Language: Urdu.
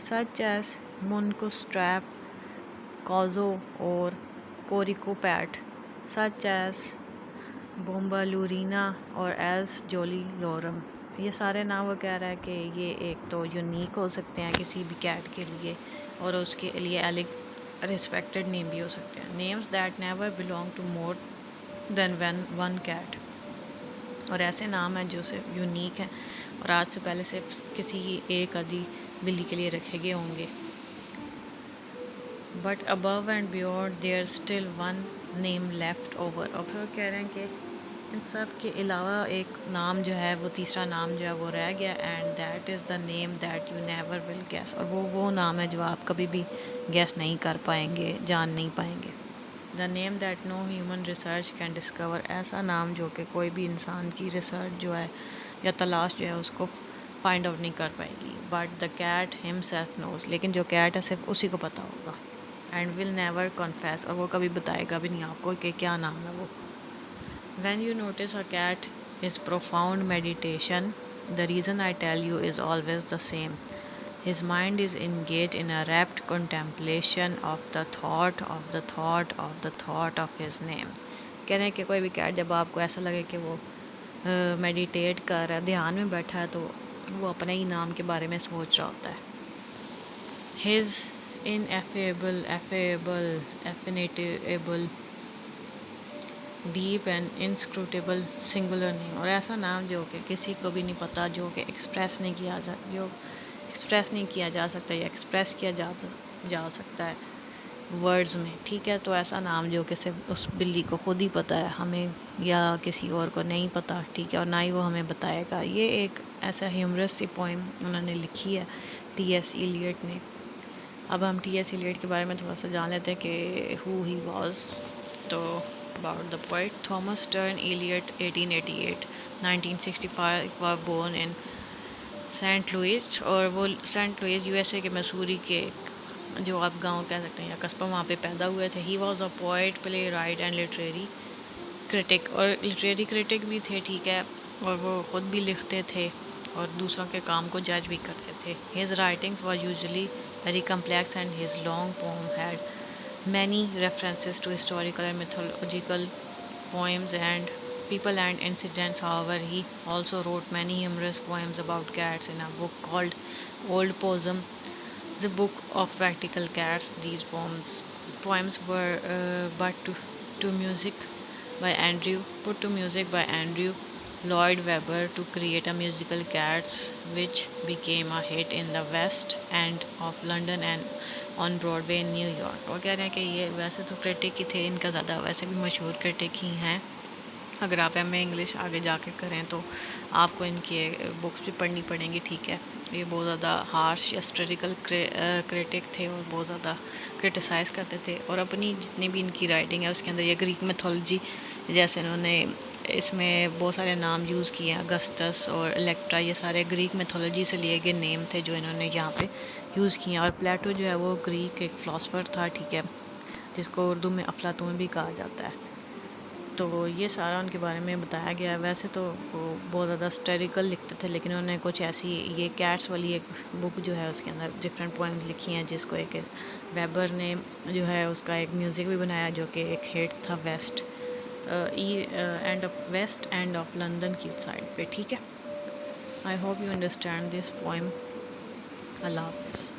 such as Mongoose trap, Kozo اور Corycopate, such as Bombalurina اور ایلس جولی لورم. یہ سارے نام وہ کہہ رہا ہے کہ یہ ایک تو یونیک ہو سکتے ہیں کسی بھی کیٹ کے لیے اور اس کے لیے ریسپیکٹڈ نیم بھی ہو سکتے ہیں. Names that never belong to more than one cat. اور ایسے نام ہیں جو صرف یونیک ہیں اور آج سے پہلے صرف کسی ایک آدھی بلی کے لیے رکھے گئے ہوں گے. But above and beyond there still one name left over. اور پھر کہہ رہے ہیں کہ ان سب کے علاوہ ایک نام جو ہے وہ تیسرا نام جو ہے وہ رہ گیا. And that is the name that you never will guess. اور وہ نام ہے جو آپ کبھی بھی گیس نہیں کر پائیں گے, جان نہیں پائیں گے. The name that no human research can discover. ایسا نام جو کہ کوئی بھی انسان کی ریسرچ جو ہے یا تلاش جو ہے اس کو فائنڈ آؤٹ نہیں کر پائے گی. بٹ دا کیٹ ہم سیلف نوز. لیکن جو کیٹ ہے صرف اسی کو پتہ ہوگا. And will never confess. اور وہ کبھی بتائے گا بھی نہیں آپ کو کہ کیا نام ہے وہ. When you notice a cat is profound meditation. The reason I tell you is always the same. His mind is engage in a rapt contemplation of the thought of the thought of the thought of his name. کہہ رہے ہیں کہ کوئی بھی کیٹ جب آپ کو ایسا لگے کہ وہ میڈیٹیٹ کر رہا ہے, دھیان میں بیٹھا ہے, تو وہ اپنے ہی نام کے بارے میں سوچ رہا ہوتا ہے. His ineffable, affable, affinable, deep and inscrutable singular name. اور ایسا نام جو کہ کسی کو بھی نہیں پتہ, جو کہ ایکسپریس نہیں کیا جا سکتا یا ایکسپریس کیا جا سکتا ہے ورڈز میں. ٹھیک ہے, تو ایسا نام جو کہ صرف اس بلی کو خود ہی پتہ ہے, ہمیں یا کسی اور کو نہیں پتہ. ٹھیک ہے, اور نہ ہی وہ ہمیں بتائے گا. یہ ایک ایسا ہیومرس سی پوئم انہوں نے لکھی ہے ٹی ایس ایلیٹ نے. اب ہم ٹی ایس ایلیٹ کے بارے میں تھوڑا سا جان لیتے ہیں کہ ہو ہی واز. تو about the poet Thomas Stearns Eliot 1888 1965 was born in Saint Louis. اور وہ Saint Louis U S A کے مسوری کے جو آپ گاؤں کہہ سکتے ہیں یا قصبہ, وہاں پہ پیدا ہوئے تھے. He was a poet, play right and literary Currituck. اور لٹریری کرٹک بھی تھے. ٹھیک ہے, اور وہ خود بھی لکھتے تھے اور دوسروں کے کام کو جج بھی کرتے تھے. His writings was usually very complex and his long poem had many references to historical and mythological poems and people and incidents. However, he also wrote many humorous poems about cats in a book called Old Possum, the book of practical cats. These poems were put to music by Andrew Lloyd Webber to create a musical Cats, which became a hit in the West End of London and on Broadway in New York. اور کہہ رہے ہیں کہ یہ ویسے تو کرٹک ہی تھے, ان کا زیادہ ویسے بھی مشہور کرٹک ہی ہیں. اگر آپ ایم اے انگلش آگے جا کے کریں تو آپ کو ان کی بکس بھی پڑھنی پڑیں گی. ٹھیک ہے, یہ بہت زیادہ ہارش یا اسٹریٹیکل کرٹک تھے اور بہت زیادہ کرٹیسائز کرتے تھے. اور اپنی جتنی بھی ان کی رائٹنگ ہے اس کے اندر یہ گریک میتھولوجی جیسے انہوں نے اس میں بہت سارے نام یوز کیے ہیں, اگسٹس اور الیکٹرا, یہ سارے گریک میتھولوجی سے لیے گئے نیم تھے جو انہوں نے یہاں پہ یوز کیے ہیں. اور پلیٹو جو ہے وہ گریک ایک فلاسفر تھا. ٹھیک ہے, جس کو اردو میں افلاطون بھی کہا جاتا ہے. تو یہ سارا ان کے بارے میں بتایا گیا ہے. ویسے تو وہ بہت زیادہ اسٹیریکل لکھتے تھے, لیکن انہوں نے کچھ ایسی یہ کیٹس والی ایک بک جو ہے اس کے اندر ڈفرینٹ پوائمز لکھی ہیں, جس کو ایک ویبر نے جو ہے اس کا ایک میوزک بھی بنایا جو کہ ایک ہٹ تھا ویسٹ اینڈ آف لندن کی سائڈ پہ. ٹھیک ہے, I hope you understand this poem. اللہ حافظ.